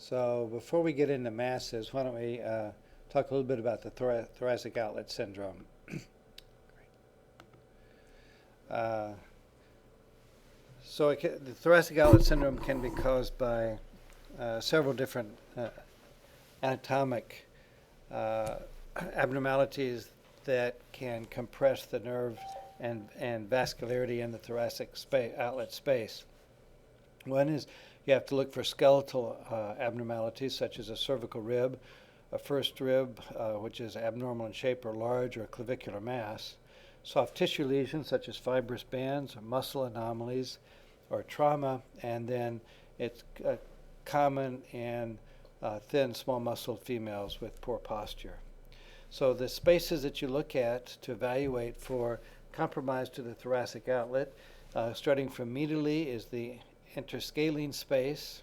So before we get into masses, why don't we talk a little bit about the thoracic outlet syndrome. The thoracic outlet syndrome can be caused by several different anatomic abnormalities that can compress the nerve and vascularity in the thoracic outlet space. One is you have to look for skeletal abnormalities such as a cervical rib, a first rib which is abnormal in shape or large, or a clavicular mass, soft tissue lesions such as fibrous bands or muscle anomalies or trauma, and then it's common in thin, small-muscled females with poor posture. So the spaces that you look at to evaluate for compromise to the thoracic outlet, starting from medially, is the interscalene space,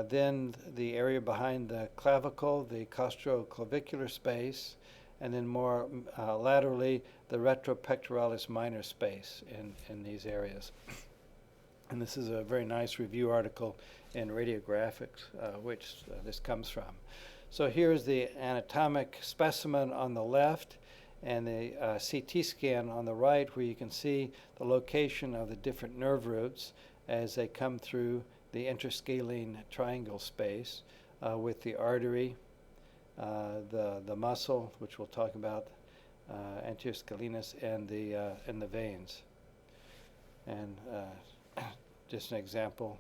then the area behind the clavicle, the costoclavicular space, and then more laterally, the retropectoralis minor space in these areas. And this is a very nice review article in Radiographics, which this comes from. So here's the anatomic specimen on the left and the CT scan on the right, where you can see the location of the different nerve roots as they come through the interscalene triangle space with the artery, the muscle, which we'll talk about, anterior scalenus, and the veins. And just an example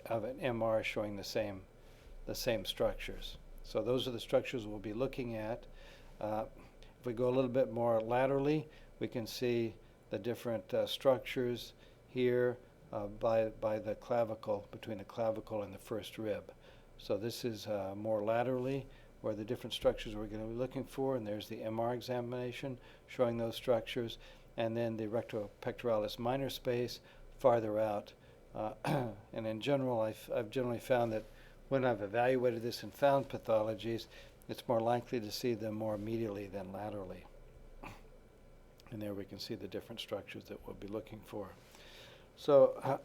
of an MR showing the same structures. So those are the structures we'll be looking at. If we go a little bit more laterally, we can see the different structures here by the clavicle, between the clavicle and the first rib. So this is more laterally where the different structures we're going to be looking for, and there's the MR examination showing those structures, and then the retropectoralis minor space farther out. And in general, I've generally found that when I've evaluated this and found pathologies, it's more likely to see them more medially than laterally. And there we can see the different structures that we'll be looking for. So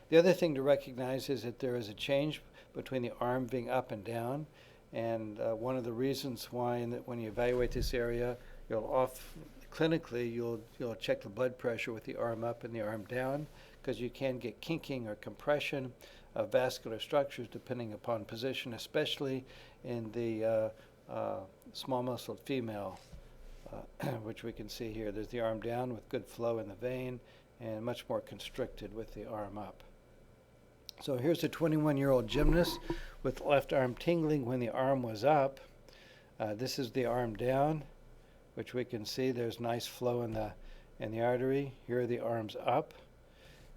the other thing to recognize is that there is a change between the arm being up and down, and one of the reasons why when you evaluate this area, clinically you'll check the blood pressure with the arm up and the arm down, because you can get kinking or compression of vascular structures depending upon position, especially in the small muscled female, which we can see here. There's the arm down with good flow in the vein and much more constricted with the arm up. So here's a 21-year-old gymnast with left arm tingling when the arm was up. This is the arm down, which we can see there's nice flow in the artery. Here are the arms up,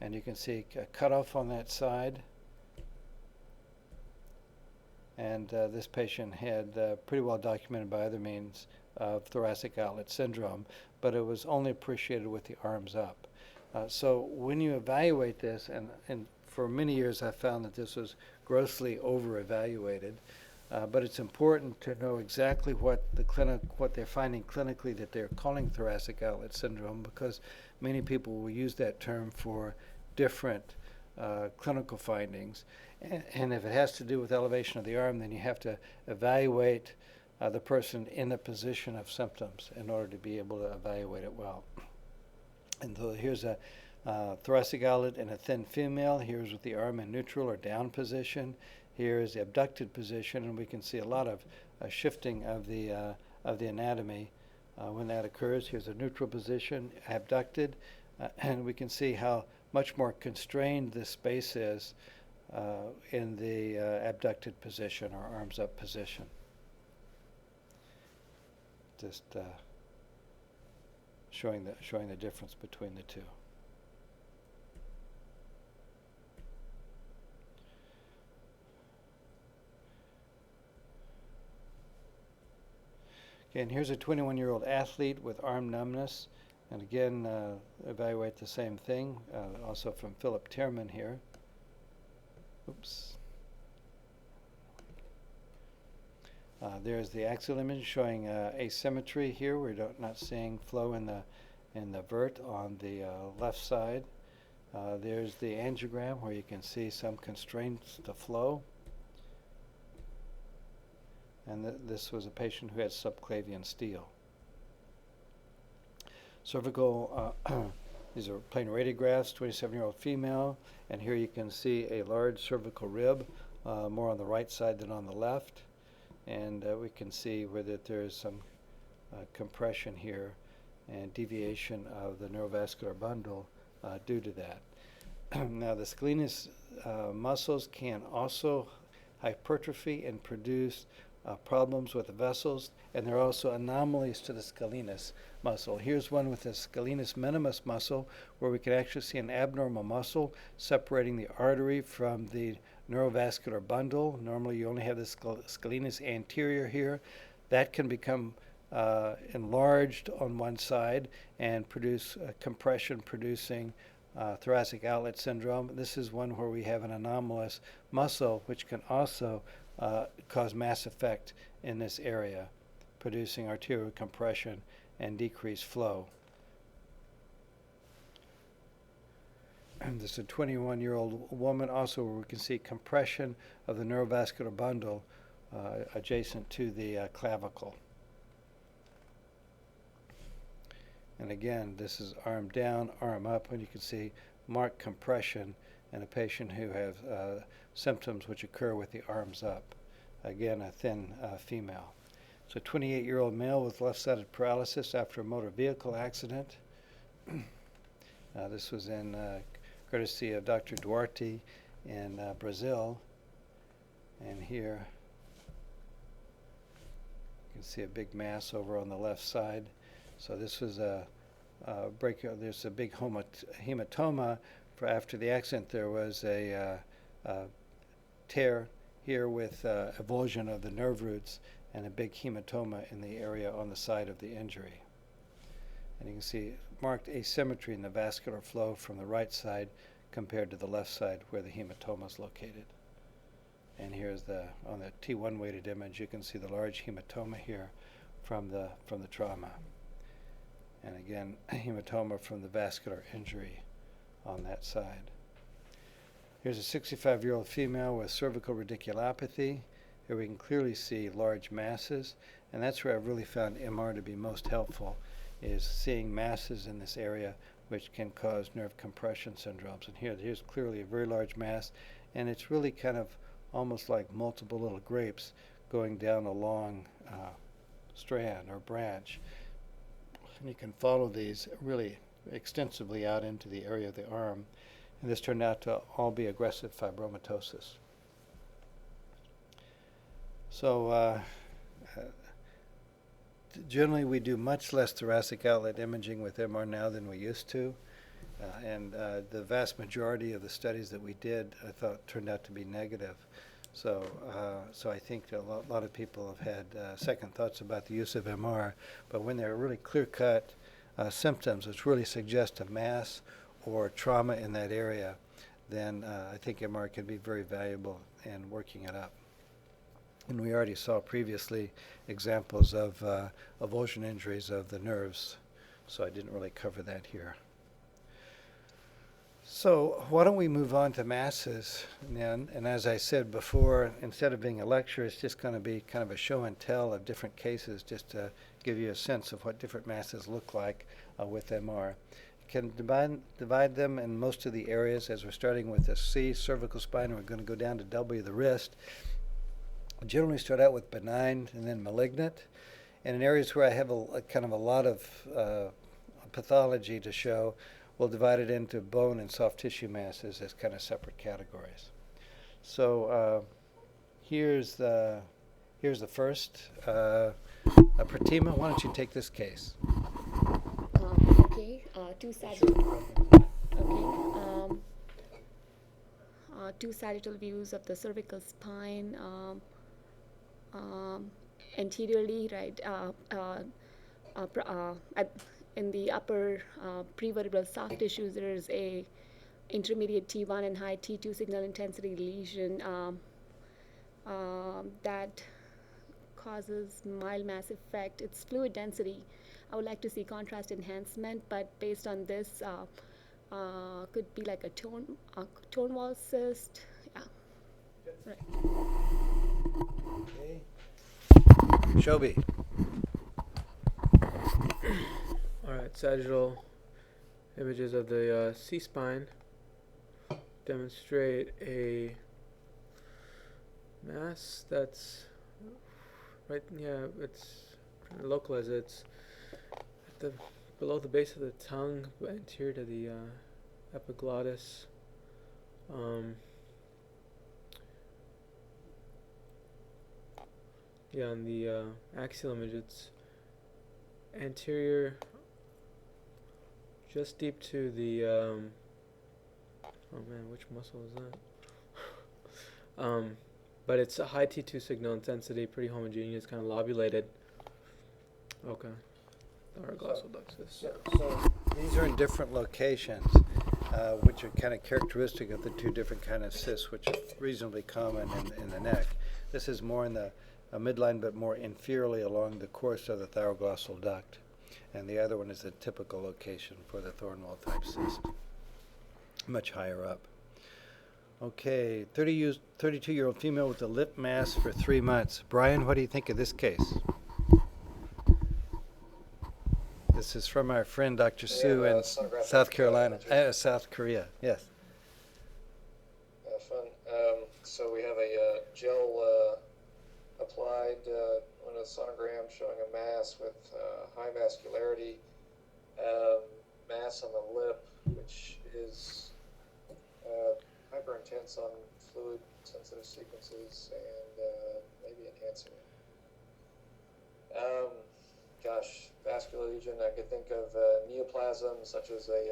and you can see a cutoff on that side. And this patient had pretty well documented by other means of thoracic outlet syndrome, but it was only appreciated with the arms up. So when you evaluate this, and for many years I found that this was grossly over-evaluated, but it's important to know exactly what they're finding clinically that they're calling thoracic outlet syndrome, because many people will use that term for different clinical findings. And if it has to do with elevation of the arm, then you have to evaluate the person in the position of symptoms in order to be able to evaluate it well. And so here's a thoracic outlet in a thin female. Here's with the arm in neutral or down position. Here is the abducted position, and we can see a lot of shifting of the anatomy when that occurs. Here's a neutral position, abducted, and we can see how much more constrained this space is in the abducted position or arms up position. Just showing the difference between the two. Okay, and here's a 21-year-old athlete with arm numbness, and again evaluate the same thing, also from Philip Tierman here. Oops. There's the axial image showing asymmetry here. We're not seeing flow in the vert on the left side. There's the angiogram where you can see some constraints to flow. And this was a patient who had subclavian steel. Cervical, these are plain radiographs, 27-year-old female, and here you can see a large cervical rib, more on the right side than on the left. And we can see where that there is some compression here and deviation of the neurovascular bundle due to that. Now the Scalenus muscles can also hypertrophy and produce problems with the vessels, and there are also anomalies to the Scalenus muscle. Here's one with the Scalenus minimus muscle, where we can actually see an abnormal muscle separating the artery from the neurovascular bundle. Normally you only have the Scalenus anterior here. That can become enlarged on one side and produce compression, producing thoracic outlet syndrome. This is one where we have an anomalous muscle, which can also cause mass effect in this area, producing arterial compression and decreased flow. And this is a 21-year-old woman also, where we can see compression of the neurovascular bundle adjacent to the clavicle. And again, this is arm down, arm up, and you can see marked compression in a patient who has symptoms which occur with the arms up. Again, a thin female. So 28-year-old male with left-sided paralysis after a motor vehicle accident. This was in courtesy of Dr. Duarte in Brazil. And here you can see a big mass over on the left side. So this was there's a big hematoma. After the accident, there was a tear here with avulsion of the nerve roots and a big hematoma in the area on the side of the injury. And you can see marked asymmetry in the vascular flow from the right side compared to the left side where the hematoma is located. And here's on the T1 weighted image, you can see the large hematoma here from the trauma. And again, hematoma from the vascular injury on that side. Here's a 65-year-old female with cervical radiculopathy. Here we can clearly see large masses, and that's where I've really found MR to be most helpful, is seeing masses in this area which can cause nerve compression syndromes. And here's clearly a very large mass, and it's really kind of almost like multiple little grapes going down a long strand or branch. And you can follow these really extensively out into the area of the arm. And this turned out to all be aggressive fibromatosis. So generally we do much less thoracic outlet imaging with MR now than we used to. And the vast majority of the studies that we did, I thought, turned out to be negative. So I think a lot of people have had second thoughts about the use of MR, but when there are really clear-cut symptoms which really suggest a mass or trauma in that area, then I think MR can be very valuable in working it up. And we already saw previously examples of avulsion injuries of the nerves, so I didn't really cover that here. So why don't we move on to masses then? And as I said before, instead of being a lecture, it's just going to be kind of a show and tell of different cases, just to give you a sense of what different masses look like with MR. Can divide them in most of the areas, as we're starting with the C, cervical spine, and we're going to go down to W, the wrist. Generally start out with benign and then malignant. And in areas where I have a kind of a lot of pathology to show, we'll divide it into bone and soft tissue masses as kind of separate categories. So here's the first. Pratima, why don't you take this case? Okay, two sagittal views of the cervical spine. Anteriorly, right, in the upper prevertebral soft tissues, there is a intermediate T1 and high T2 signal intensity lesion that causes mild mass effect. It's fluid density. I would like to see contrast enhancement, but based on this, could be like a tone wall cyst. Yeah. Right. Okay. Shobi. All right, sagittal images of the C-spine demonstrate a mass that's right. Yeah, it's trying to localize it. It's at the below the base of the tongue, but anterior to the epiglottis. Yeah, on the axial image, it's anterior, just deep to the. Oh man, which muscle is that? But it's a high T2 signal intensity, pretty homogeneous, kind of lobulated. Okay. Thyroglossal duct cyst. So these are in different locations, which are kind of characteristic of the two different kind of cysts, which are reasonably common in the neck. This is more in the midline, but more inferiorly along the course of the thyroglossal duct. And the other one is the typical location for the Thornwell type cyst, much higher up. Okay, 32-year-old female with a lip mass for 3 months. Brian, what do you think of this case? This is from our friend Dr. Sue in South Carolina, South Korea. Yes. Fun. So we have a gel applied on a sonogram showing a mass with high vascularity, mass on the lip, which is hyper intense on fluid sensitive sequences and maybe enhancing it. Vascular lesion, I could think of neoplasm such as a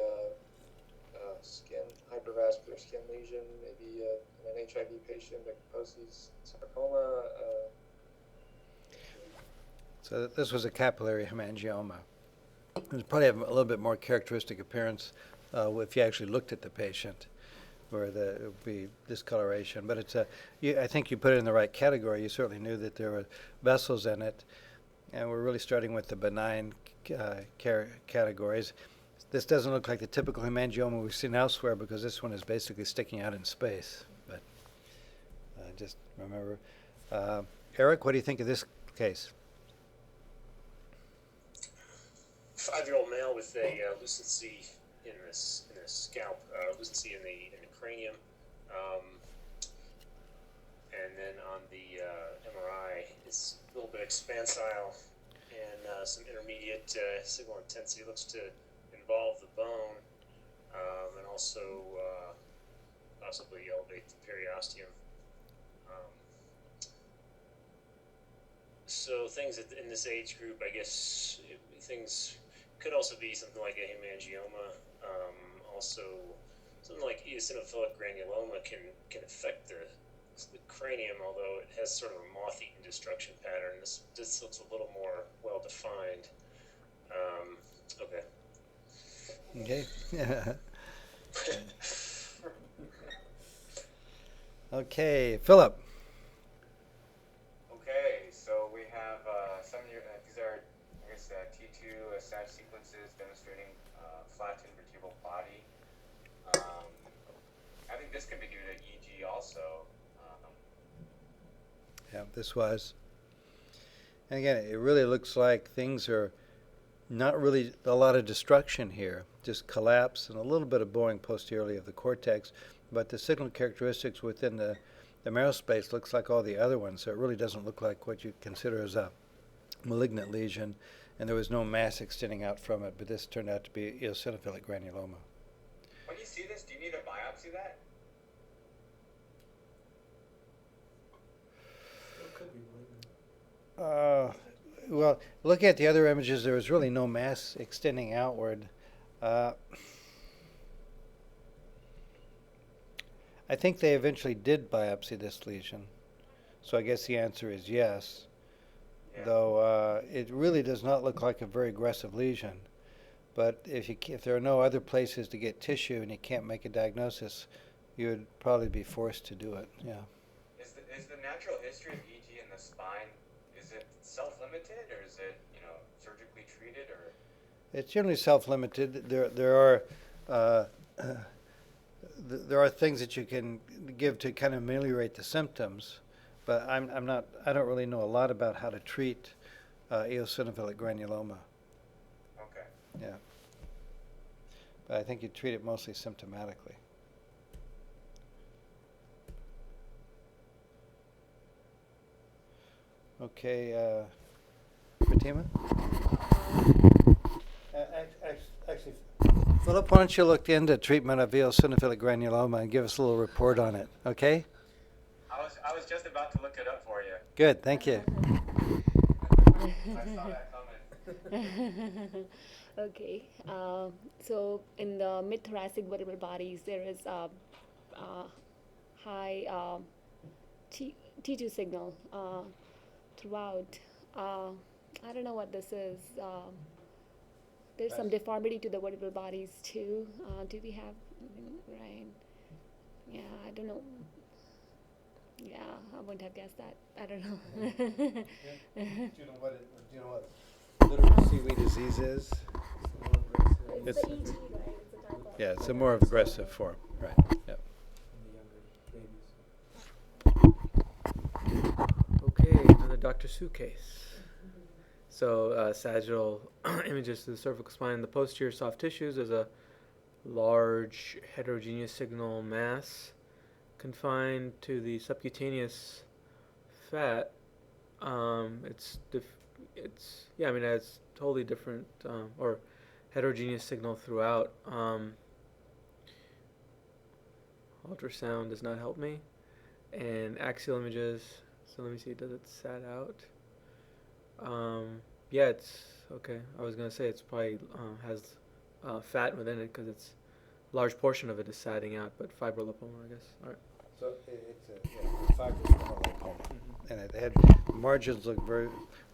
skin, hypervascular skin lesion, maybe in an HIV patient, a Kaposi's sarcoma. So this was a capillary hemangioma. It probably have a little bit more characteristic appearance if you actually looked at the patient, where it would be discoloration. But it's I think you put it in the right category. You certainly knew that there were vessels in it, and we're really starting with the benign categories. This doesn't look like the typical hemangioma we've seen elsewhere, because this one is basically sticking out in space. But just remember. Eric, what do you think of this case? 5-year-old male with a lucency in the scalp, lucency in the cranium, and then on the MRI, it's a little bit expansile and some intermediate signal intensity. Looks to involve the bone and also possibly elevate the periosteum. So things in this age group, I guess, things could also be something like a hemangioma. Also, something like eosinophilic granuloma can affect the cranium, although it has sort of a moth-eaten destruction pattern. This looks a little more well-defined. Okay. Okay. Okay, Philip. Okay, so we have these are, I guess, T2 SAT sequences demonstrating flattened vertebral body. I think this could be due to EG also. Yeah, this was. And again, it really looks like things are not really a lot of destruction here, just collapse and a little bit of bowing posteriorly of the cortex, but the signal characteristics within the marrow space looks like all the other ones, so it really doesn't look like what you consider as a malignant lesion, and there was no mass extending out from it, but this turned out to be eosinophilic granuloma. When you see this, do you need to biopsy that? Well, looking at the other images, there was really no mass extending outward. I think they eventually did biopsy this lesion, so I guess the answer is yes. Yeah. Though it really does not look like a very aggressive lesion. But if there are no other places to get tissue and you can't make a diagnosis, you would probably be forced to do it. Yeah. Is the natural history of EG in the spine, is it self-limited, or is it, surgically treated, or? It's generally self-limited. There are things that you can give to kind of ameliorate the symptoms, but I don't really know a lot about how to treat eosinophilic granuloma. Okay. Yeah. But I think you treat it mostly symptomatically. Okay, Fatima? Actually, Philip, why don't you look into treatment of eosinophilic granuloma and give us a little report on it, okay? I was just about to look it up for you. Good, thank you. I saw that coming. Okay, so in the mid-thoracic vertebral bodies, there is a high T2 signal throughout. I don't know what this is. There's some deformity to the vertebral bodies too. Do we have, right? Yeah, I don't know. Yeah, I wouldn't have guessed that. I don't know. Do you know what Letterer-Siwe disease is? It's the ET, right? It's a type of. Yeah, it's a more aggressive form, right? Yep. Okay, another Dr. Sue case. So sagittal images to the cervical spine. In the posterior soft tissues, there's a large heterogeneous signal mass confined to the subcutaneous fat. It's totally different or heterogeneous signal throughout. Ultrasound does not help me, and axial images. So let me see. Does it sat out? Yeah, it's okay. I was gonna say it's probably has fat within it because it's a large portion of it is satting out, but fibrolipoma, I guess. All right. So it's a fibrous lipoma, and it had margins look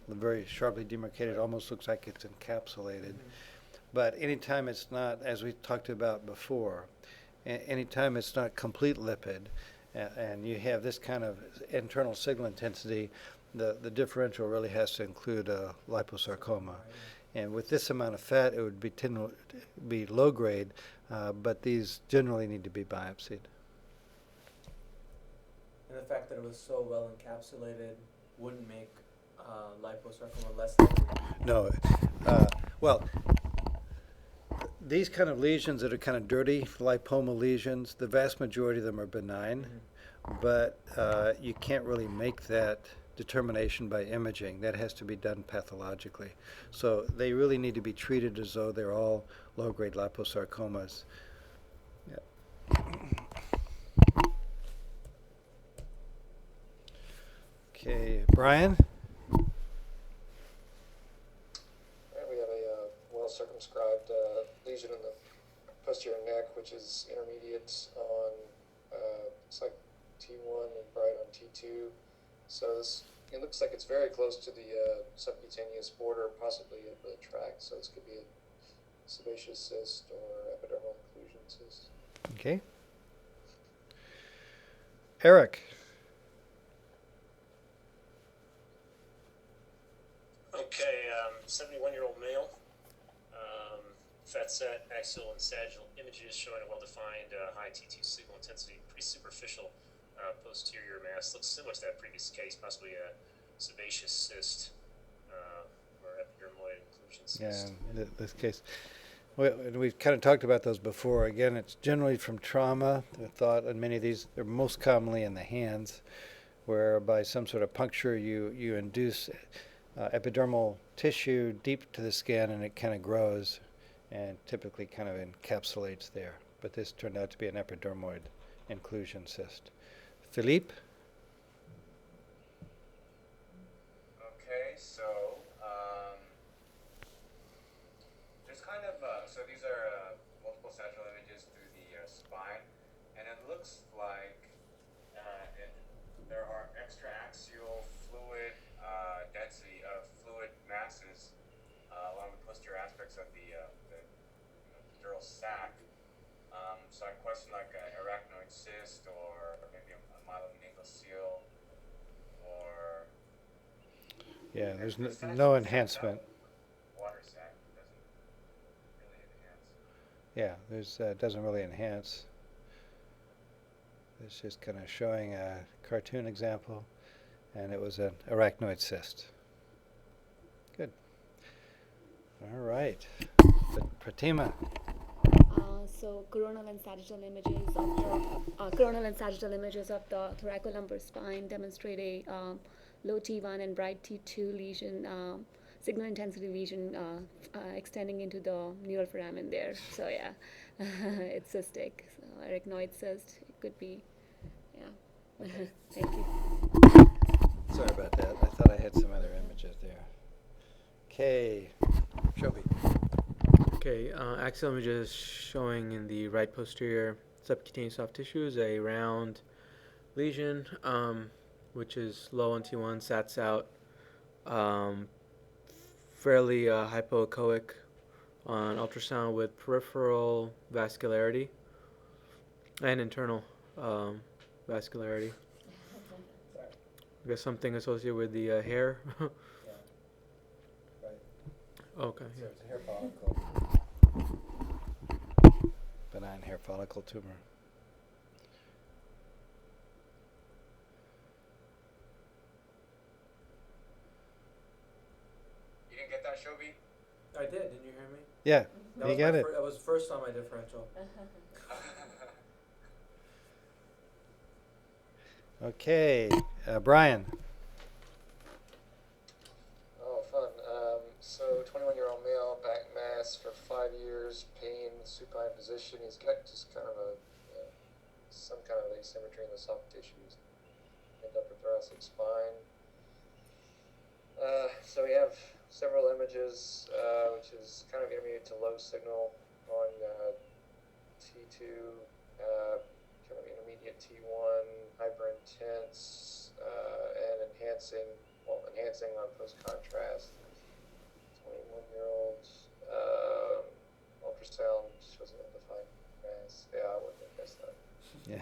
very sharply demarcated. Almost looks like it's encapsulated. But anytime it's not, as we talked about before, anytime it's not complete lipid, and you have this kind of internal signal intensity, the differential really has to include a liposarcoma. And with this amount of fat, it would be low grade, but these generally need to be biopsied. And the fact that it was so well encapsulated wouldn't make liposarcoma less likely? No. Well, these kind of lesions that are kind of dirty lipoma lesions, the vast majority of them are benign, but you can't really make that determination by imaging. That has to be done pathologically. So they really need to be treated as though they're all low-grade liposarcomas. Yeah. Okay, Brian? We have a well-circumscribed lesion in the posterior neck, which is intermediate on, looks like T1 and bright on T2. So it looks like it's very close to the subcutaneous border, possibly of the tract. So this could be a sebaceous cyst or epidermal occlusion cyst. Okay. Eric? Okay, 71-year-old male, fat set, axial and sagittal images showing a well-defined high T2 signal intensity, pretty superficial posterior mass. Looks similar to that previous case, possibly a sebaceous cyst or epidermoid inclusion cyst. Yeah, in this case. We've kind of talked about those before. Again, it's generally from trauma. The thought, and many of these are most commonly in the hands, where by some sort of puncture you induce epidermal tissue deep to the skin, and it kind of grows and typically kind of encapsulates there. But this turned out to be an epidermoid inclusion cyst. Philippe? Okay, so there's kind of so these are multiple sagittal images through the spine, and it looks like there are extraaxial fluid density of fluid masses along the posterior aspects of the epidural sac. So I question like an arachnoid cyst or maybe a myelomeningeal seal or Yeah, there's no enhancement. Water sac doesn't really enhance. Yeah, there's doesn't really enhance. It's just kind of showing a cartoon example, and it was an arachnoid cyst. All right. Pratima. So coronal and sagittal images of the thoracolumbar spine demonstrate a low T1 and bright T2 lesion, signal intensity lesion extending into the neural foramen there. So yeah, it's cystic. So arachnoid cyst. It could be. Yeah. Thank you. Sorry about that. I thought I had some other images there. Okay. Shobi. Okay, axial images showing in the right posterior subcutaneous soft tissue is a round lesion, which is low on T1, sats out, fairly hypoechoic on ultrasound with peripheral vascularity and internal vascularity. I guess something associated with the hair. Yeah. Right. Okay. So it's a hair follicle. Benign hair follicle tumor. You didn't get that, Shobi? I did. Didn't you hear me? Yeah, you got it. That was first on my differential. Okay, Brian. Oh, fun. So 21-year-old male, back mass for 5 years, pain, supine position. He's got just kind of some kind of asymmetry in the soft tissues and upper thoracic spine. So we have several images, which is kind of intermediate to low signal on T2, kind of intermediate T1, hyper intense, and enhancing on post contrast. 21-year-old, ultrasound shows an undefined mass. Yeah, I wouldn't have guessed that. Yeah.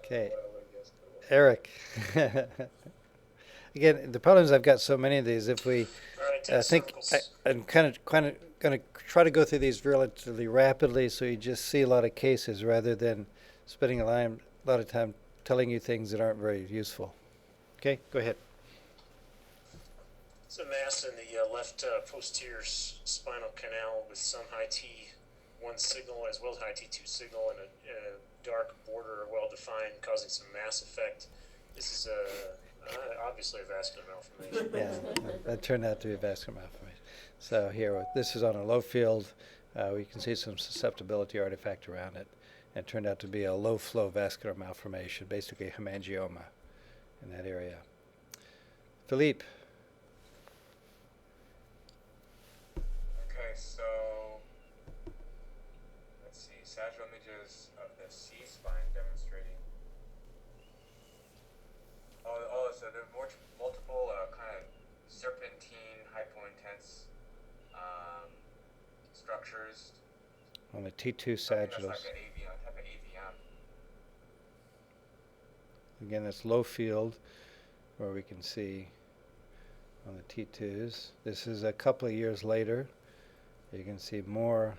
Okay. What I would have guessed it was. Eric. Again, the problem is I've got so many of these. If we, All right, I think I'm kind of going to try to go through these relatively rapidly, so you just see a lot of cases rather than spending a lot of time telling you things that aren't very useful. Okay, go ahead. It's a mass in the left posterior spinal canal with some high T1 signal as well as high T2 signal and a dark border well defined, causing some mass effect. This is obviously a vascular malformation. Yeah, that turned out to be a vascular malformation. So here, this is on a low field. We can see some susceptibility artifact around it. And it turned out to be a low flow vascular malformation, basically a hemangioma in that area. Philippe. Okay, so let's see, sagittal images of the C spine demonstrating. So there are multiple kind of serpentine, hypointense structures. On the T2 Something sagittals. that's like an AVM, type of AVM. Again, that's low field, where we can see on the T2s. This is a couple of years later. You can see more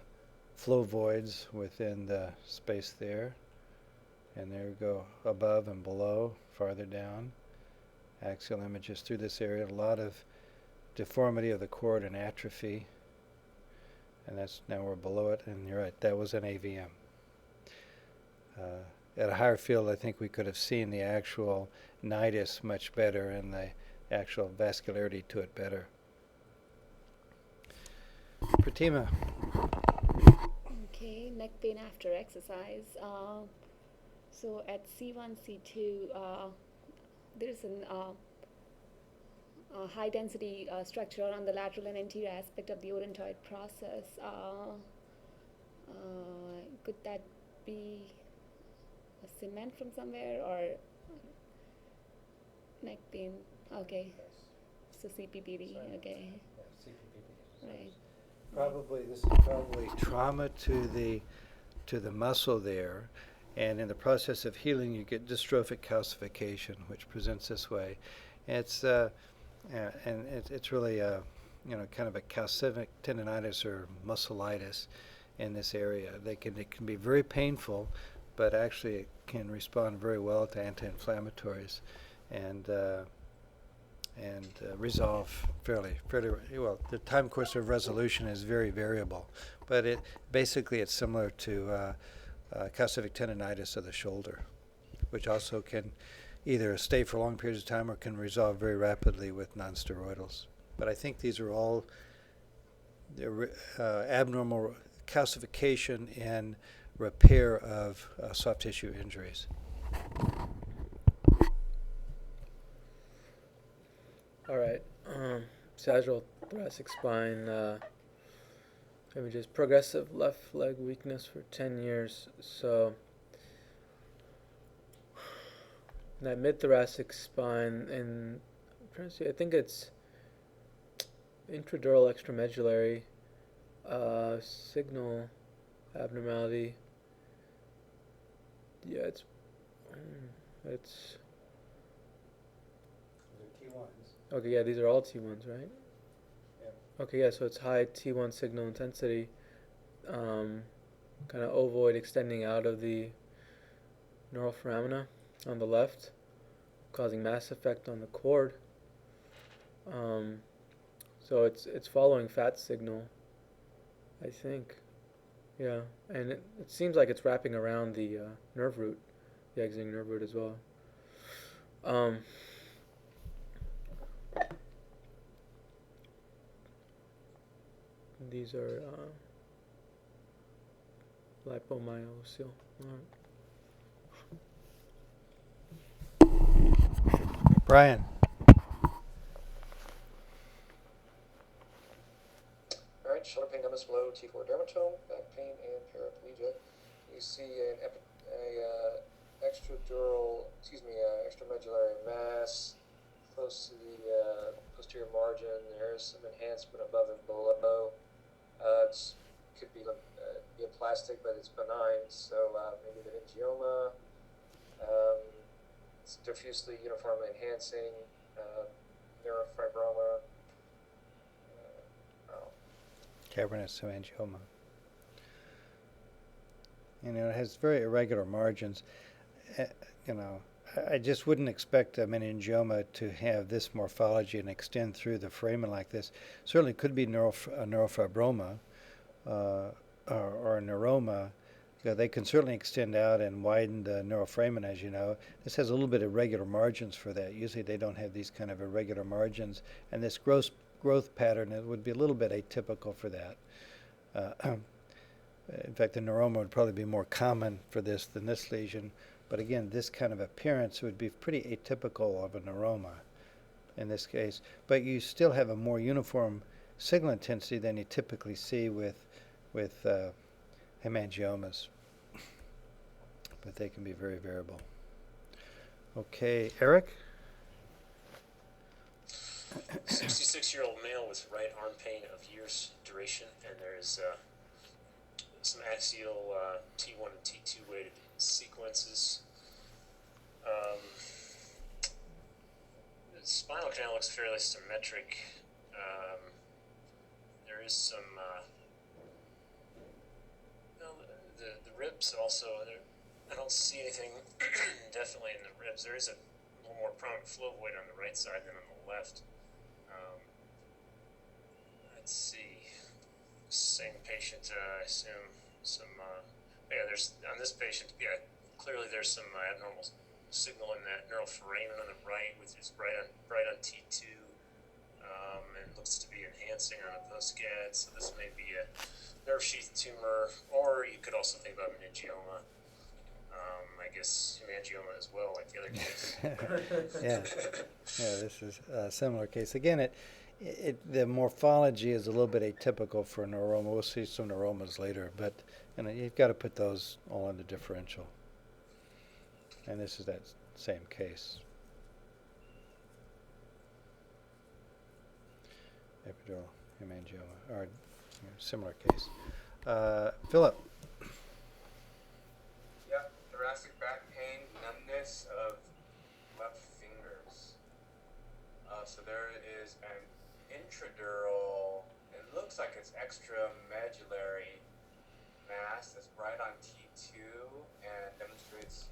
flow voids within the space there. And there we go, above and below, farther down. Axial images through this area. A lot of deformity of the cord and atrophy. And that's now we're below it, and you're right, that was an AVM. At a higher field, I think we could have seen the actual nidus much better and the actual vascularity to it better. Pratima. Okay, neck pain after exercise. So at C1, C2, there's a high density structure on the lateral and anterior aspect of the odontoid process. Could that be a cement from somewhere or neck pain? Okay, so CPPD. Okay, right. This is probably trauma to the muscle there, and in the process of healing, you get dystrophic calcification, which presents this way. It's it's really kind of a calcific tendonitis or musculitis in this area. It can be very painful, but actually it can respond very well to anti-inflammatories, and and resolve fairly well. The time course of resolution is very variable, but basically it's similar to calcific tendonitis of the shoulder, which also can either stay for long periods of time or can resolve very rapidly with nonsteroidals. But I think these are all abnormal calcification and repair of soft tissue injuries. All right. Sagittal thoracic spine. Images. Progressive left leg weakness for 10 years. So that mid-thoracic spine, and I'm trying to see, I think it's intradural extramedullary signal abnormality. Yeah, it's T1s. okay. Yeah, these are all T1s, right? Yeah. Okay, yeah. So it's high T1 signal intensity, kind of ovoid extending out of the neural foramina on the left, causing mass effect on the cord. So it's following fat signal, I think. Yeah, and it seems like it's wrapping around the nerve root, the exiting nerve root as well. These are lipomyocyl. Brian. All right, shoulder pain, numbness below T4 dermatome, back pain, and paraplegia. You see an extramedullary mass close to the posterior margin. There is some enhancement above and below. It could be neoplastic, but it's benign, so maybe the meningioma. It's diffusely uniformly enhancing, neurofibroma. Cavernous hemangioma. It has very irregular margins. I just wouldn't expect a meningioma to have this morphology and extend through the foramen like this. Certainly could be a neurofibroma or a neuroma. They can certainly extend out and widen the neuroforamen, as you know. This has a little bit of irregular margins for that. Usually they don't have these kind of irregular margins, and this growth pattern would be a little bit atypical for that. In fact, the neuroma would probably be more common for this than this lesion. But again, this kind of appearance would be pretty atypical of a neuroma in this case. But you still have a more uniform signal intensity than you typically see with hemangiomas. But they can be very variable. Okay, Eric? 66-year-old male with right arm pain of years duration, and there is some axial T1 and T2 weighted sequences. The spinal canal looks fairly symmetric. There is some the ribs also. I don't see anything definitely in the ribs. There is a little more prominent flow void on the right side than on the left. Let's see. Same patient, I assume some. There's on this patient. Yeah, clearly there's some abnormal signal in that neural foramen on the right, which is right on T2, and looks to be enhancing on a post-GAD. So this may be a nerve sheath tumor, or you could also think about meningioma. I guess hemangioma as well, like the other case. Yeah, this is a similar case. Again, the morphology is a little bit atypical for a neuroma. We'll see some neuromas later, but you've got to put those all into differential. And this is that same case. Epidural hemangioma, or similar case. Philip. Yeah, thoracic back pain, numbness of left fingers. So there is an intradural, it looks like it's extramedullary mass that's right on T2 and demonstrates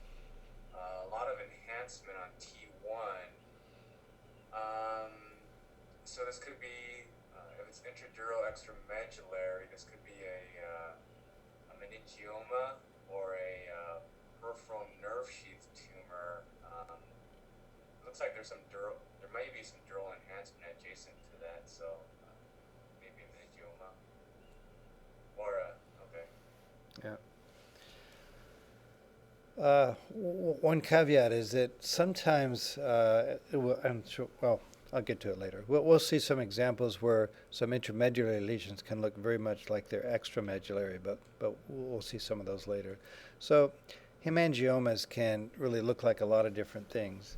a lot of enhancement on T1. this could be, if it's intradural extramedullary, this could be a meningioma or a peripheral nerve sheath tumor. Looks like there's there might be some dural enhancement adjacent to that, so maybe a meningioma. Or okay. Yeah. One caveat is that sometimes, I'm sure, well, I'll get to it later. We'll see some examples where some intramedullary lesions can look very much like they're extramedullary, but we'll see some of those later. So hemangiomas can really look like a lot of different things.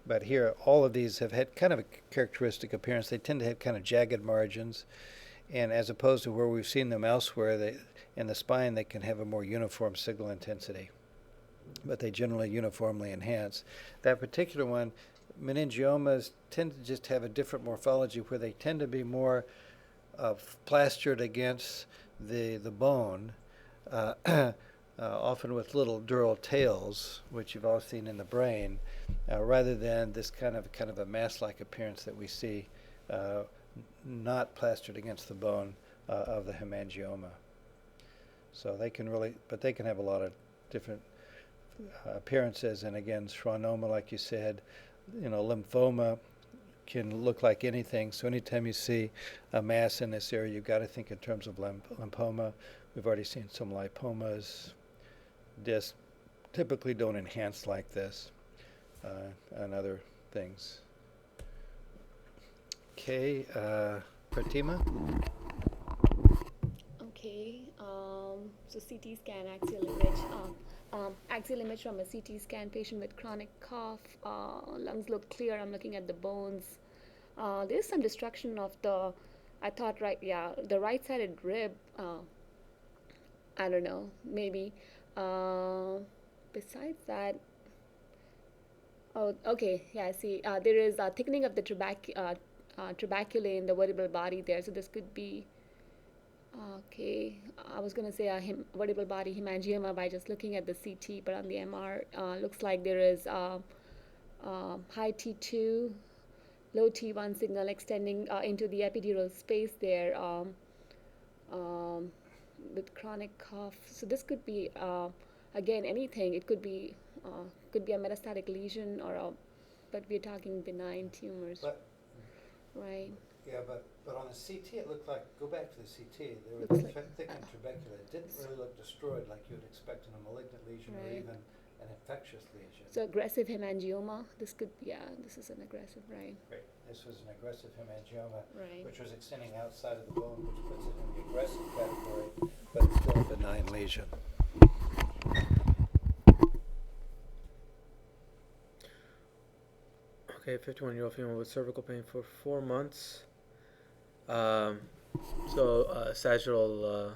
But here, all of these have had kind of a characteristic appearance. They tend to have kind of jagged margins. And as opposed to where we've seen them elsewhere, in the spine, they can have a more uniform signal intensity. But they generally uniformly enhance. That particular one, meningiomas tend to just have a different morphology where they tend to be more plastered against the bone, often with little dural tails, which you've all seen in the brain, rather than this kind of a mass-like appearance that we see not plastered against the bone of the hemangioma. So they can have a lot of different appearances, and again, schwannoma, like you said, lymphoma can look like anything. So anytime you see a mass in this area, you've got to think in terms of lymphoma. We've already seen some lipomas. Just typically don't enhance like this, and other things. Okay, Pratima? Okay, so CT scan, axial image. Axial image from a CT scan, patient with chronic cough, lungs look clear. I'm looking at the bones. There's some destruction of the right-sided rib. I don't know, maybe. Besides that, oh, okay, yeah, I see. There is a thickening of the trabeculae in the vertebral body there, so this could be, okay, I was going to say a vertebral body hemangioma by just looking at the CT, but on the MR, looks like there is high T2, low T1 signal extending into the epidural space there with chronic cough. So this could be, again, anything. It could be a metastatic lesion but we're talking benign tumors, right? Yeah, but on the CT, it looked like, go back to the CT, there was Looks like- thickened trabecula. It didn't really look destroyed like you would expect in a malignant lesion or Right. even an infectious lesion. So aggressive hemangioma. This could, this is an aggressive, right? Right. This was an aggressive hemangioma, Right. which was extending outside of the bone, which puts it in the aggressive category, but it's still a benign lesion. Okay, 51-year-old female with cervical pain for 4 months. Sagittal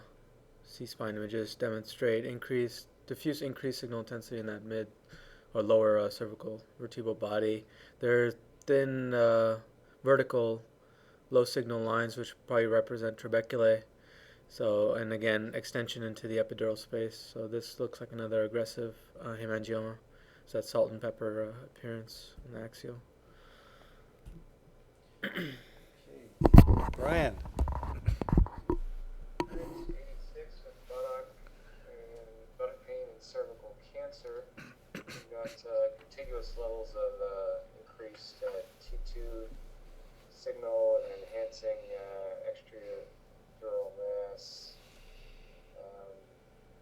C-spine images demonstrate diffuse increased signal intensity in that mid or lower cervical vertebral body. There are thin vertical low signal lines which probably represent trabeculae. So, and again, extension into the epidural space. So this looks like another aggressive hemangioma. So that's salt and pepper appearance in the axial. Brian? 86 with buttock pain and cervical cancer. We've got contiguous levels of increased T2 signal and enhancing extradural mass.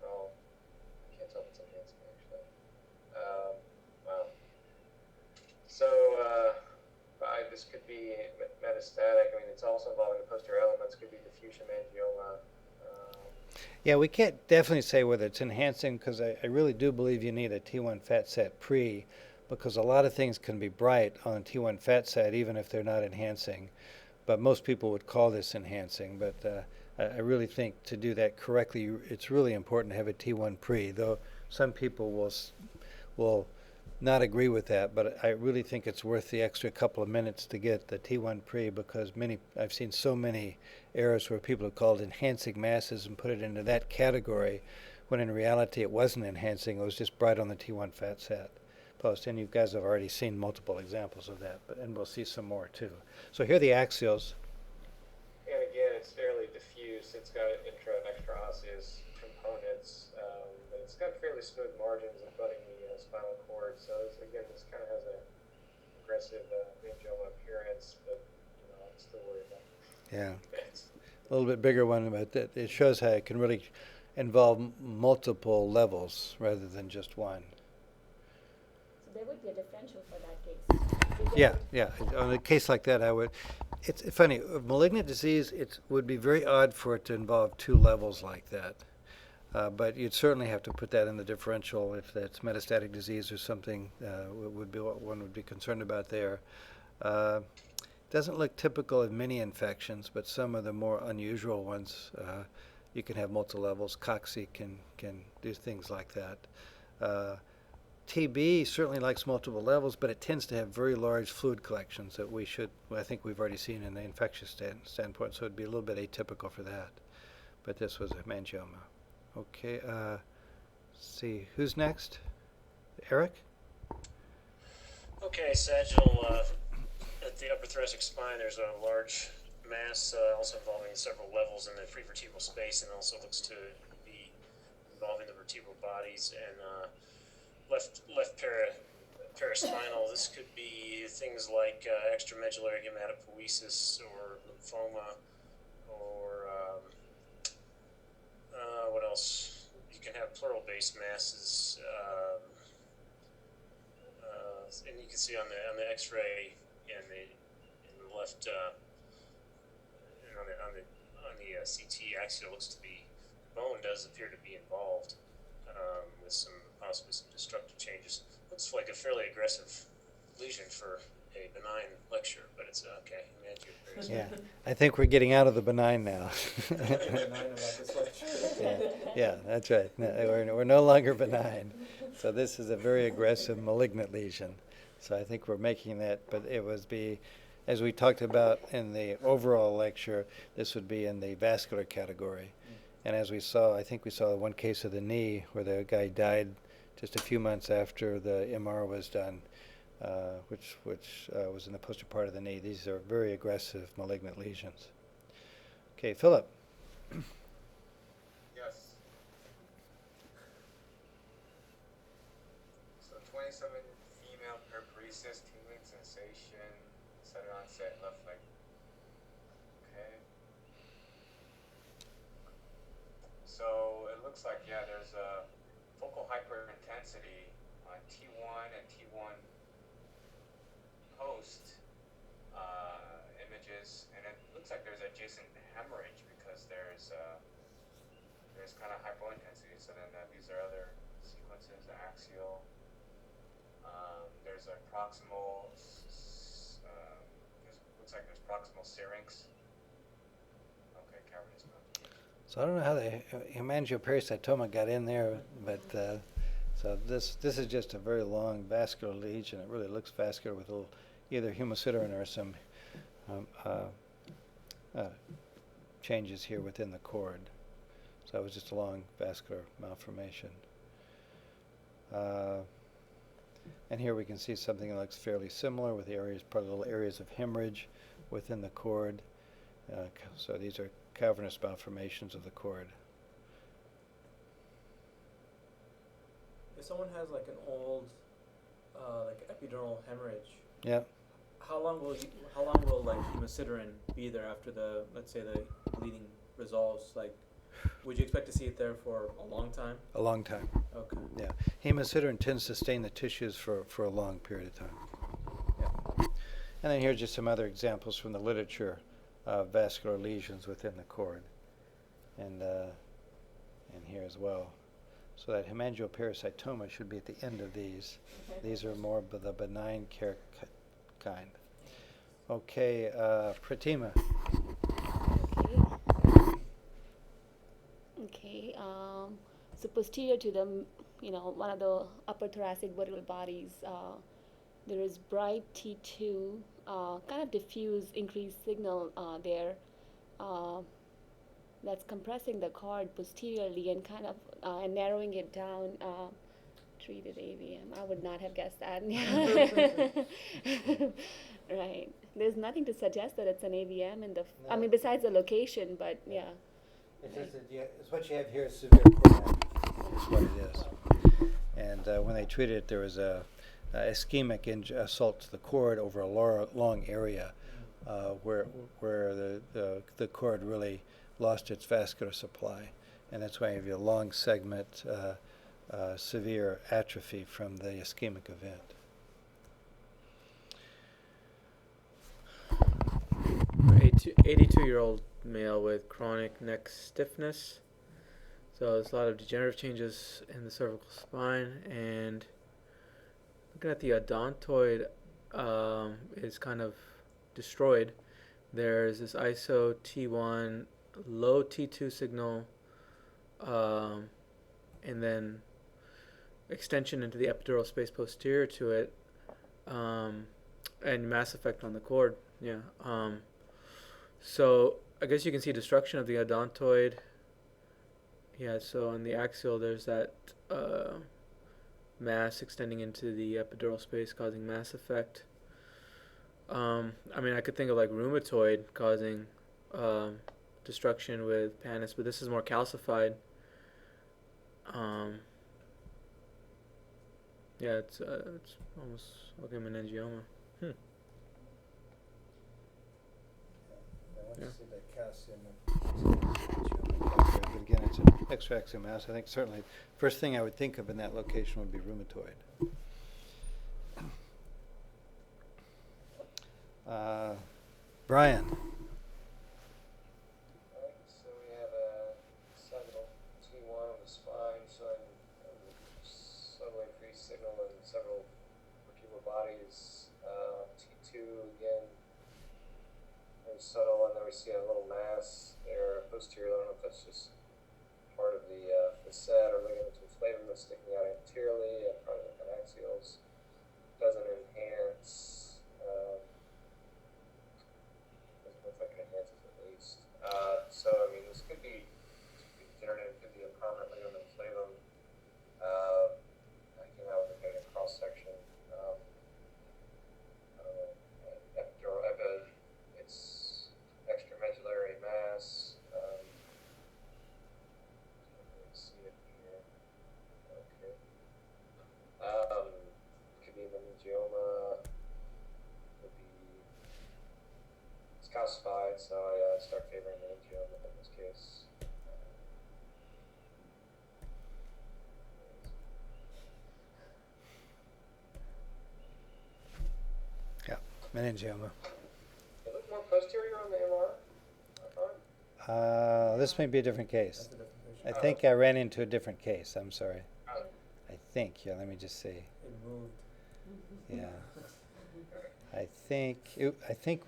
Well, I can't tell if it's enhancing actually. Wow. So this could be metastatic. I mean, it's also involving the posterior elements. Could be diffuse hemangioma. Yeah, we can't definitely say whether it's enhancing, because I really do believe you need a T1 fat set pre, because a lot of things can be bright on T1 fat set even if they're not enhancing. But most people would call this enhancing. But I really think to do that correctly, it's really important to have a T1 pre, though some people will not agree with that, but I really think it's worth the extra couple of minutes to get the T1 pre, because I've seen so many errors where people have called enhancing masses and put it into that category, when in reality it wasn't enhancing, it was just bright on the T1 fat set. post, and you guys have already seen multiple examples of that, and we'll see some more too. So here are the axials. And again, it's fairly diffuse. It's got intra and extra osseous components, but it's got fairly smooth margins abutting the spinal cord. So again, this kind of has a aggressive meningioma appearance, but I'm still worried about it. Yeah, a little bit bigger one, but it shows how it can really involve multiple levels rather than just one. So there would be a differential for that case. Yeah. On a case like that, it's funny. Malignant disease, it would be very odd for it to involve two levels like that. But you'd certainly have to put that in the differential if that's metastatic disease or something. Would be what one would be concerned about there. Doesn't look typical of many infections, but some of the more unusual ones, you can have multiple levels. Cocci can do things like that. TB certainly likes multiple levels, but it tends to have very large fluid collections that I think we've already seen in the infectious standpoint, so it'd be a little bit atypical for that. But this was a hemangioma. Okay, let's see, who's next? Eric? Okay, sagittal, at the upper thoracic spine, there's a large mass also involving several levels in the prevertebral space, and also looks to be involving the vertebral bodies and left paraspinal. This could be things like extramedullary hematopoiesis or lymphoma, or what else? You can have pleural-based masses, and you can see on the X-ray in the left and on the CT axial looks to be bone does appear to be involved with possibly some destructive changes. Looks like a fairly aggressive lesion for a benign lecture, but it's okay. Yeah, I think we're getting out of the benign now. Yeah, that's right. No, we're no longer benign. So this is a very aggressive malignant lesion. So I think we're making that, but it would be, as we talked about in the overall lecture, this would be in the vascular category. And as we saw, I think we saw one case of the knee where the guy died just a few months after the MR was done, which was in the posterior part of the knee. These are very aggressive malignant lesions. Okay, Philip. Yes. So 27 female periparesis, tingling sensation, sudden onset left leg. Okay. So it looks like, yeah, there's a focal hyperintensity on T1 and T1 post images, and it looks like there's adjacent hemorrhage because there's kind of hypointensity. So then these are other sequences, axial. There's a proximal. Looks like there's proximal syrinx. Okay, cavernous. So I don't know how the hemangiopericytoma got in there, but so this is just a very long vascular lesion. It really looks vascular with a little either hemosiderin or some changes here within the cord. So it was just a long vascular malformation. And here we can see something that looks fairly similar with areas, probably little areas of hemorrhage within the cord. So these are cavernous malformations of the cord. If someone has like an old, like epidural hemorrhage, Yeah. how long will like hemosiderin be there after let's say the bleeding resolves? Like, would you expect to see it there for a long time? A long time. Okay. Yeah. Hemosiderin tends to stain the tissues for a long period of time. Yeah. And then here's just some other examples from the literature of vascular lesions within the cord. And here as well. So that hemangiopericytoma should be at the end of these. These are more of the benign kind. Okay, Pratima. Okay. So posterior to the, one of the upper thoracic vertebral bodies, there is bright T2, kind of diffuse increased signal there. That's compressing the cord posteriorly and kind of and narrowing it down Treated AVM. I would not have guessed that. Right. There's nothing to suggest that it's an AVM in the. I No. mean, besides the location, but yeah. It's just that it's what you have here is severe cord is what it is. And when they treated it, there was a ischemic assault to the cord over a long area where the cord really lost its vascular supply. And that's why you have a long segment severe atrophy from the ischemic event. 82-year-old male with chronic neck stiffness. So there's a lot of degenerative changes in the cervical spine, and looking at the odontoid is kind of destroyed. There's this ISO T1 low T2 signal, and then extension into the epidural space posterior to it, and mass effect on the cord. Yeah. So I guess you can see destruction of the odontoid. Yeah, so on the axial there's that mass extending into the epidural space causing mass effect. I mean, I could think of like rheumatoid causing destruction with pannus, but this is more calcified. Yeah, it's almost like a meningioma. I want Yeah. to see that calcium. But again, it's an extra-axial mass. I think certainly first thing I would think of in that location would be rheumatoid. Brian. Alright, so we have a sagittal T1 on the spine showing a subtly increased signal in several vertebral bodies. T2 again, very subtle, and then we see a little mass there posterior. I don't know if that's just part of the facet or ligament to flavum that's sticking out anteriorly, part of the axials. Doesn't enhance. Doesn't look like it enhances at least. So I mean, this could be degenerative, could be a permanent ligament flavum. I came out with a cross section. Epidural, it's extramedullary mass. See it here. Okay. Could be meningioma. Could be. It's calcified, so I start favoring meningioma in this case. Yeah, meningioma. It looked more posterior on the MR. I thought. This may be a different case. That's a different I patient. think I ran into a different case. I'm sorry. Oh. I think. Yeah, let me just see. It moved. Yeah. I think I think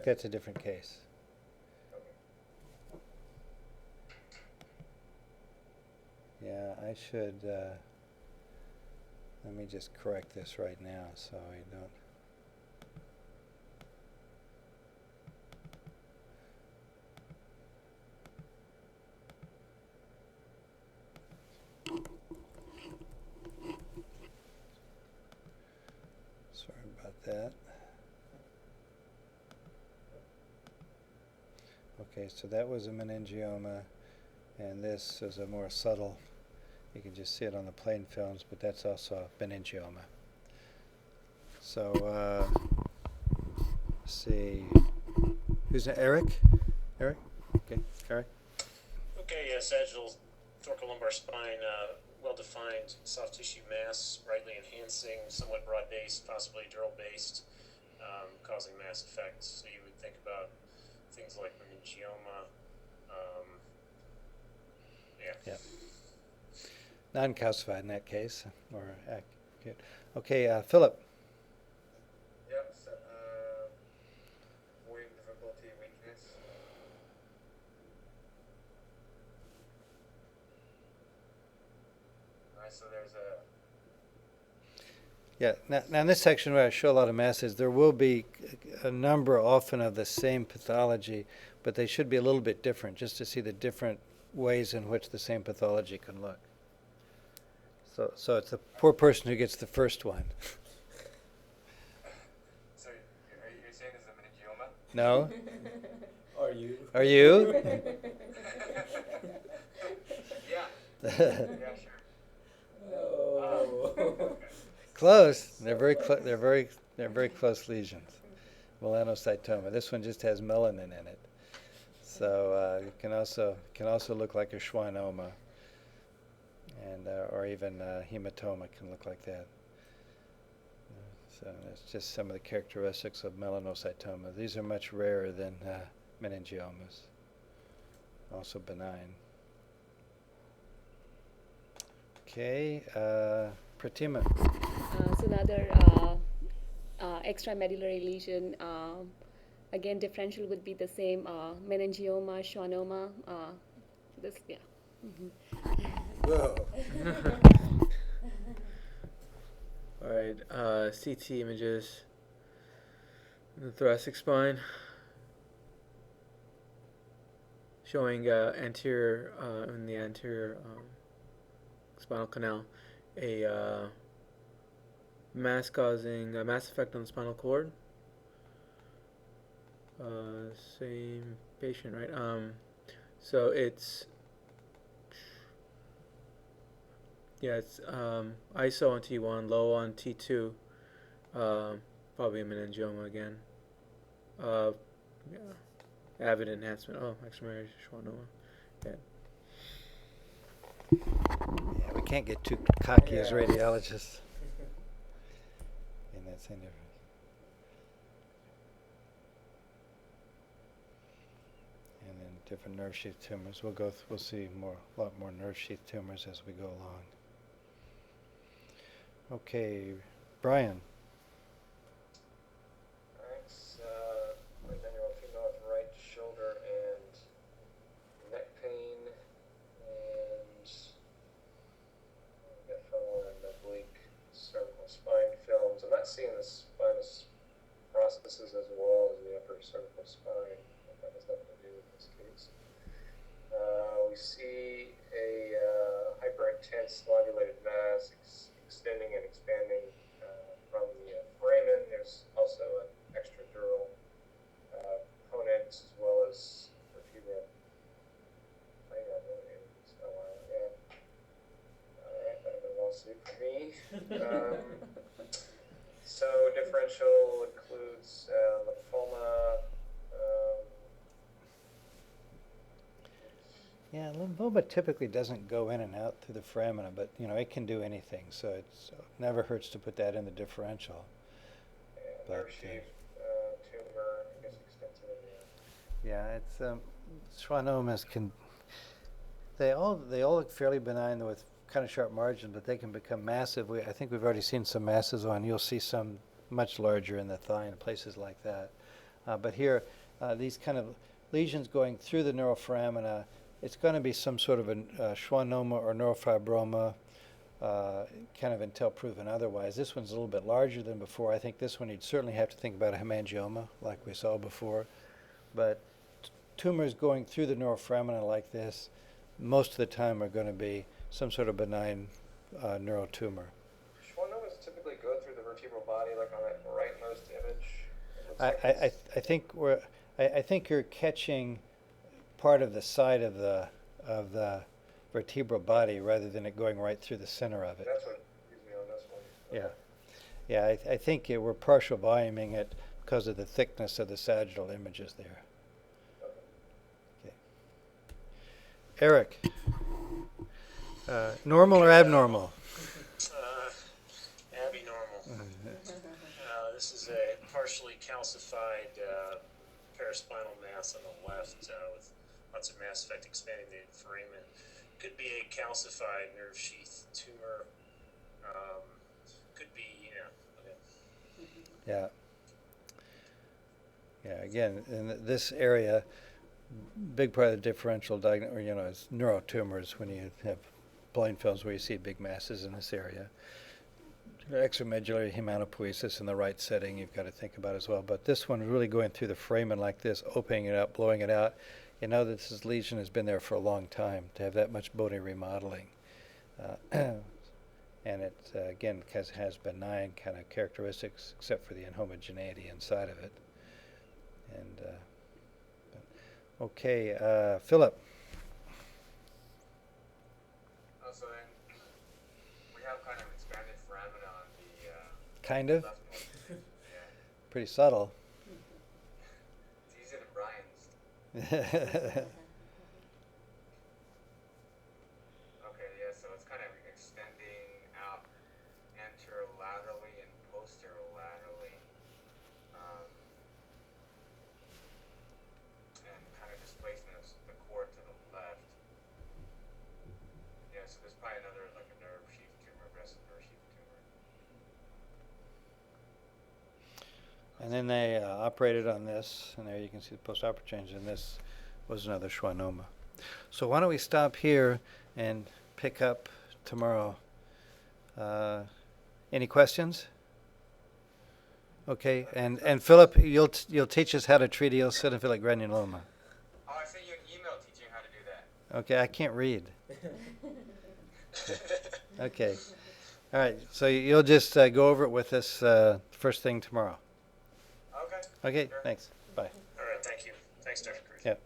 that's a different case. Yeah, I should let me just correct this right now so I don't. Sorry about that. Okay, so that was a meningioma, and this is a more subtle. You can just see it on the plain films, but that's also a meningioma. So, let's see. Who's that? Eric? Eric? Okay, Eric. Okay, sagittal thoracolumbar spine, well-defined soft tissue mass, rightly enhancing, somewhat broad-based, possibly dural-based, causing mass effects. So you would think about things like meningioma. Yeah. Non-calcified in that case, or acute. Okay, Philip. Yep, so, voiding difficulty, weakness. Alright, so there's a Yeah, now in this section where I show a lot of masses, there will be a number often of the same pathology, but they should be a little bit different, just to see the different ways in which the same pathology can look. So it's the poor person who gets the first one. So you're saying this is a meningioma? No? Are you? Are you? Yeah. Yeah, sure. Oh. Close. They're very close lesions. Melanocytoma. This one just has melanin in it. So it can also look like a schwannoma, and or even hematoma can look like that. So that's just some of the characteristics of melanocytoma. These are much rarer than meningiomas. Also benign. Okay, Pratima. So another extramedullary lesion. Again, differential would be the same. Meningioma, schwannoma. This, yeah. Whoa. All right, CT images in the thoracic spine showing anterior in the anterior spinal canal a mass causing a mass effect on the spinal cord. Same patient, right? So it's ISO on T1, low on T2, probably a meningioma again. Yeah, avid enhancement. Oh, extramedullary schwannoma. Yeah. Yeah, we can't get too cocky as radiologists. And that's indifferent. And then different nerve sheath tumors. We'll see a lot more nerve sheath tumors as we go along. Okay, Brian. Alright, right now you're female with right shoulder and neck pain, and we got funnel and oblique cervical spine films. I'm not seeing the spinous processes as well as the upper cervical spine. That has nothing to do with this case. We see a hyperintense lobulated mass extending and expanding from the foramen. There's also an extradural component as well as vertebral. Alright, that would have been well suited for me. So differential includes lymphoma. Yeah, lymphoma typically doesn't go in and out through the foramina, but it can do anything, so it never hurts to put that in the differential. Nerve sheath tumor, I guess extensive. Yeah, it's schwannomas they all look fairly benign with kind of sharp margins, but they can become massive. I think we've already seen some masses on. You'll see some much larger in the thigh and places like that. But here, these kind of lesions going through the neuroforamina, it's going to be some sort of a schwannoma or neurofibroma, kind of until proven otherwise. This one's a little bit larger than before. I think this one you'd certainly have to think about a hemangioma, like we saw before. But tumors going through the neuroforamina like this, most of the time are going to be some sort of benign neurotumor. Schwannomas typically go through the vertebral body, like on that rightmost image. I think you're catching part of the side of the vertebral body rather than it going right through the center of it. That's what gives me on this one. Yeah. I think we're partial voluming it because of the thickness of the sagittal images there. Okay. Eric, normal or abnormal? Abnormal. This is a partially calcified paraspinal mass on the left with lots of mass effect expanding the foramen. Could be a calcified nerve sheath tumor. Could be, Yeah. Yeah. Again, in this area, big part of the differential diagnosis, is neurotumors when you have blind films where you see big masses in this area. Extramedullary hematopoiesis in the right setting you've got to think about as well. But this one really going through the foramen like this, opening it up, blowing it out, you know that this lesion has been there for a long time to have that much bony remodeling. and it again has benign kind of characteristics, except for the inhomogeneity inside of it. And okay, Philip. So then we have kind of expanded foramina on the Kind of. left one. Yeah. Pretty subtle. It's easier than Brian's. Okay, yeah, so it's kind of extending out anterolaterally and posterolaterally. And kind of displacing the cord to the left. Yeah, so there's probably another, like a nerve sheath tumor, aggressive nerve sheath tumor. And then they operated on this, and there you can see the post-operative change, and this was another schwannoma. So why don't we stop here and pick up tomorrow. Any questions? Okay, and Philip, you'll teach us how to treat eosinophilic granuloma. Oh, I sent you an email teaching how to do that. Okay, I can't read. Okay. All right, so you'll just go over it with us first thing tomorrow. Okay. Okay, Sure. thanks. Bye. All right, thank you. Thanks, Dr. Cruz. Yep.